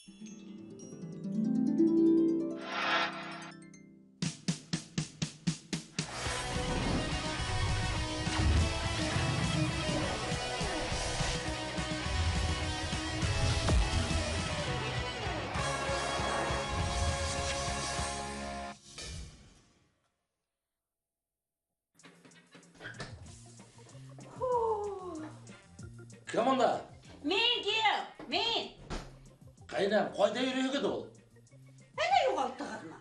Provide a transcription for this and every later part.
Kim onda? Men kел, men. Qaynam, qo'yda yurgan ol. Ana yo'qoldi qizma.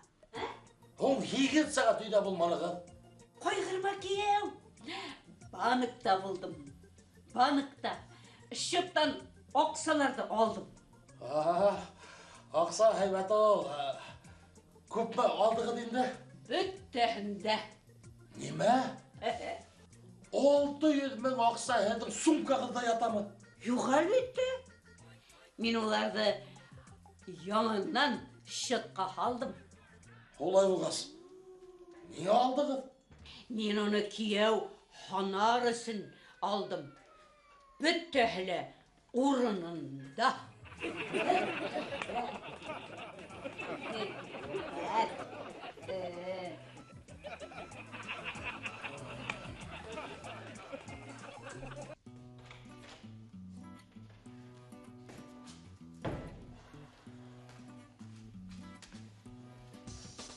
Oğlum higit saat uyda bulmalığı. Qo'y qirma kел. Bankta buldum. Bankta. Счеттан oqsalarni oldim. Aqsa hayvat ol. Ko'pmi oldig'i endi? Bittahinde. Nima? 600 ming oqsa endi sumka qilda yatami? Yo'q albatta. Men ularni yonundan счетқа aldım. Olay bo'lsin. Niye oldig'i? Men uni kuyov xonorisin aldım. Bittahli o'rinida.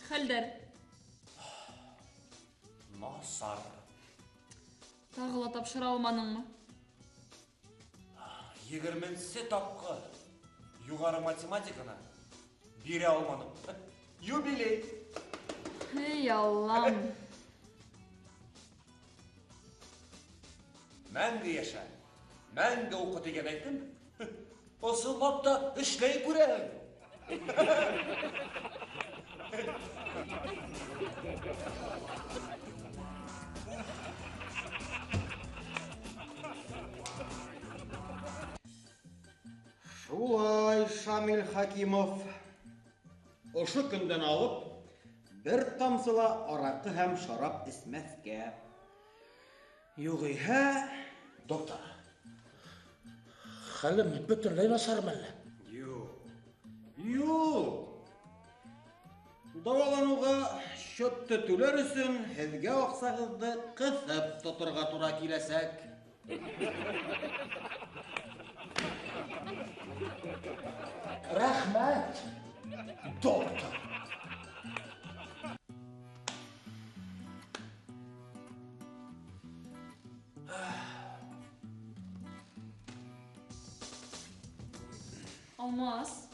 Хәлдәр. Насар. Тағыла тапшыра алманыңмы? 20-сі тапқы юғары математиканы бере алмадым. Юбилей. Ей Аллам. Мәңгі яша, мәңгі оқы деген айтым. Осы лапта ішлей көрем. Шулай, Шамил Хакимов. Ошы көнден алып, бір тамсыла арақы һәм шарап эсмәскә. Юғыйһә... Доктор, хәлем бөтенләй насармы әллә? Юк. Давалануға счетты түләр өсөн һеҙгә аҡсағыҙҙы ҡыҫып тоторға тура киләсәк. Рәхмәт, доктор. Алмас.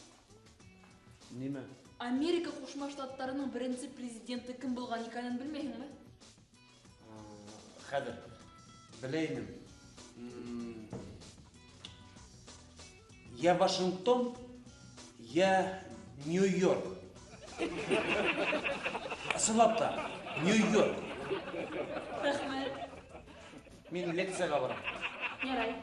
Нимә? Америка Ҡушма Штаттарының беренсе президенты кем булған икәнен белмәйһеңме? Хәҙер, беләйнем. Я Вашингтон, я Нью-Йорк. Ысынлап та, Нью-Йорк. Рәхмәт. Мин лекцияға барам. Ярай.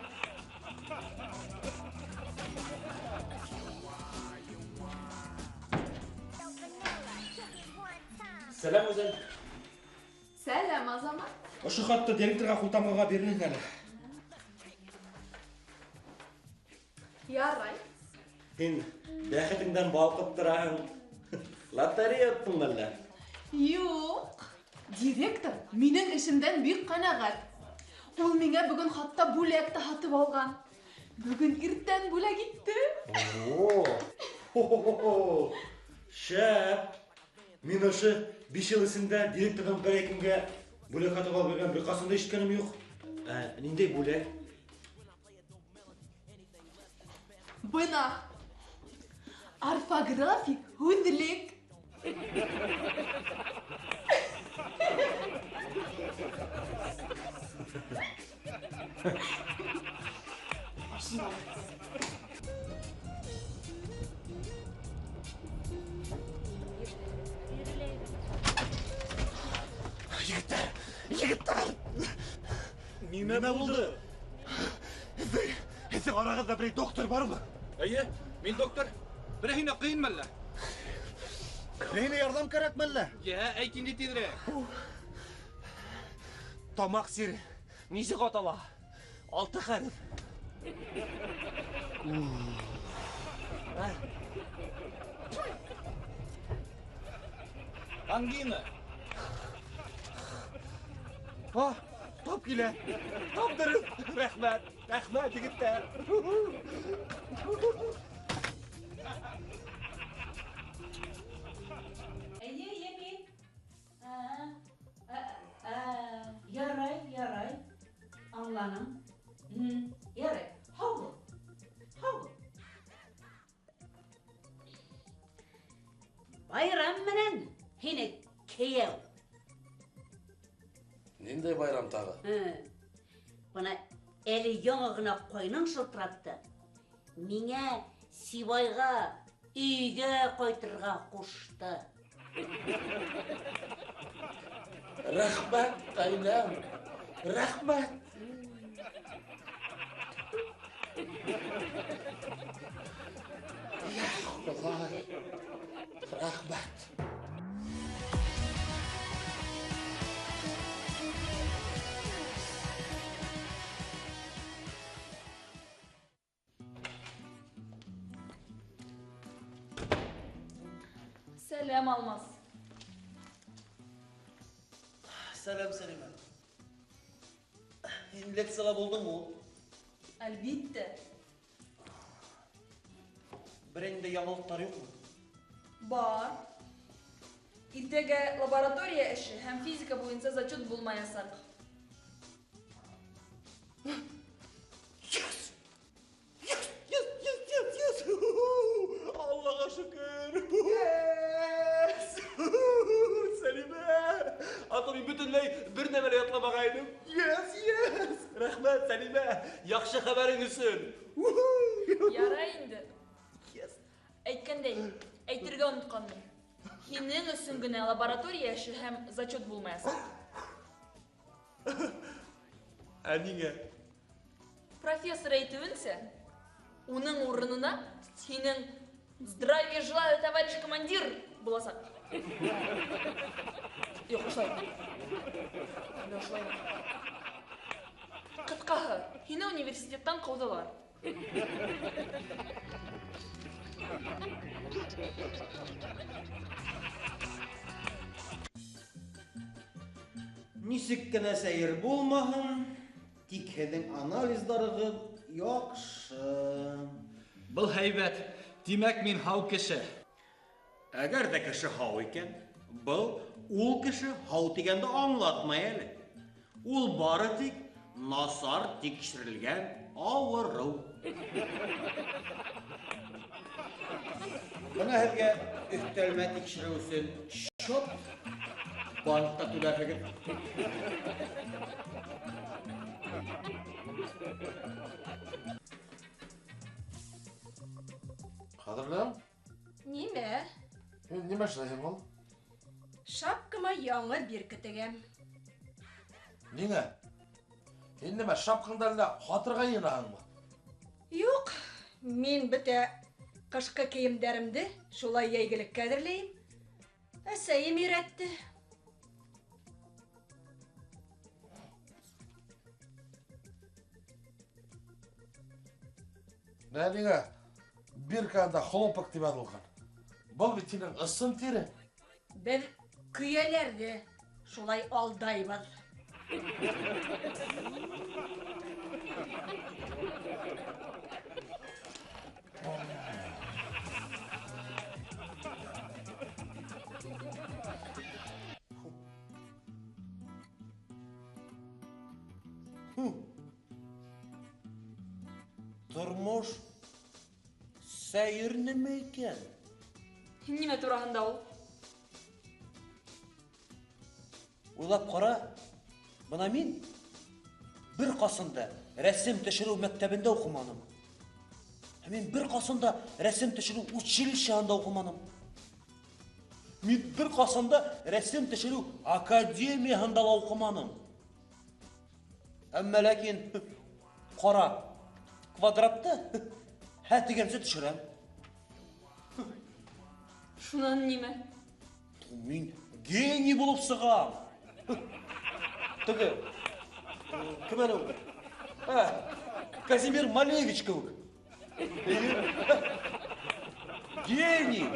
Сәлам өзен. Сәлам, Азамат. Ошы хатты директорға құлтамғаға берілің әлі. Ярай. Сен бәхетіңден балқып тұрағың. Лотерея ұттың әлі. Юк. Директор минең эшемдән бик ҡәнәғәт. Ул миңә бүген хатта бүләк тә һатып алған. Бүген иртән бүләк итте. Шәп. Мен ошы 5 ел исендә директордан бер-икемгә бүләк һатып алып биргән бер касында ишеткәнем юк. Ниндәй бүләк? Бына. Орфографик һүҙлек. Егеттер! Нимә булды? Һеҙҙең арағыҙҙа берәй доктор бармы? Әйе, мин доктор. Берәйһенә ҡыйынмы әллә? Берәйһенә ярҙам кәрәкме әллә? Я, әйт инде тиҙерәк. Тамаҡ сире. Нисек атала? 6 хәреф. Ангина. Тап килә. Тап дөрес. Рәхмәт. Рәхмәт, егеттәр. Әйе, мин. Ярай. Аңланым. Ярай. Һаулы. Байрам менән һине кейәү. Нинди байрам тагы? Бына әле яңа гына кайның шылтыратты. Миңа Сибайга өйгә кайтырга кушты. Рәхмәт, кайнам. Рәхмәт. Құдай. Рәхмәт. Сәлам, Алмаз. Сәлем, Сәлимә. Лекцияға болдың мо? Әлбетте. Бірінде яңалықтар юкмы? Бар. Иртәгә лаборатория эше һәм физика буенча зачет булмаясак. Аллаға шүкір. Сәлимә. Ата мин бөтенләй бер нәмәлә ятламагайдым. Yes. Рәхмәт, Сәлимә. Яхшы хәбәрең өчен. Ярай инде. Әйткәндәй, әйтергә онытканмын. Һинең өчен генә лаборатория эше һәм зачет булмаясак. Ә нигә? Профессор әйтүенчә, уның урынына синең здравия желаю, товарищ командир буласак. Юк, шулай. Кыткаһы, һине университеттан кылдылар. Нисек кенә сәер булмаһын, тик һеҙҙең анализдарығыҙ яҡшы. Был һәйбәт. Димәк, мин һау кеше. Әгәр ҙә кеше һау икән, был ул кеше һау тигәнде аңлатмай әле. Ул бары тик насар тикшерелгән ауырыу. Бына һеҙгә өҫтәлмә тикшереү өсөн шоп банкта түләрһегеҙ. Ҡадерлем, Нимә? һин нимә эшләйһең ул? Шапкама яңы бирке тегәм. Ниңә? Һин нимә шапкаңда әллә хатырға йынаһыңмы? Юк, мин бөтә кышкы кейемдәремде шулай йәйгелеккә әҙерләйем. Әсәйем өйрәтте. Ниңә? Биркәндә хлопок тип яҙылған. Был бит һинең ысын тире. Беҙ көйәләрҙе шулай алдайбыҙ. Тормош сәйер нимә икән? Нимә тураһында ул? Уйлап ҡара, бына мин бер ҡасында рәсем төшөрөү мәктәбендә уҡыманым. Мин бер ҡасында рәсем төшөрөү училищеһында уҡыманым. Мин бер ҡасында рәсем төшөрөү академияһында ла уҡыманым. Әммә ләкин ҡара, квадратты һә тигәнсе төшөрәм. Шунан нимә? Мин гений булып сығам. Теге, кем әле ул? Казимир Малевич кеүек. Гений!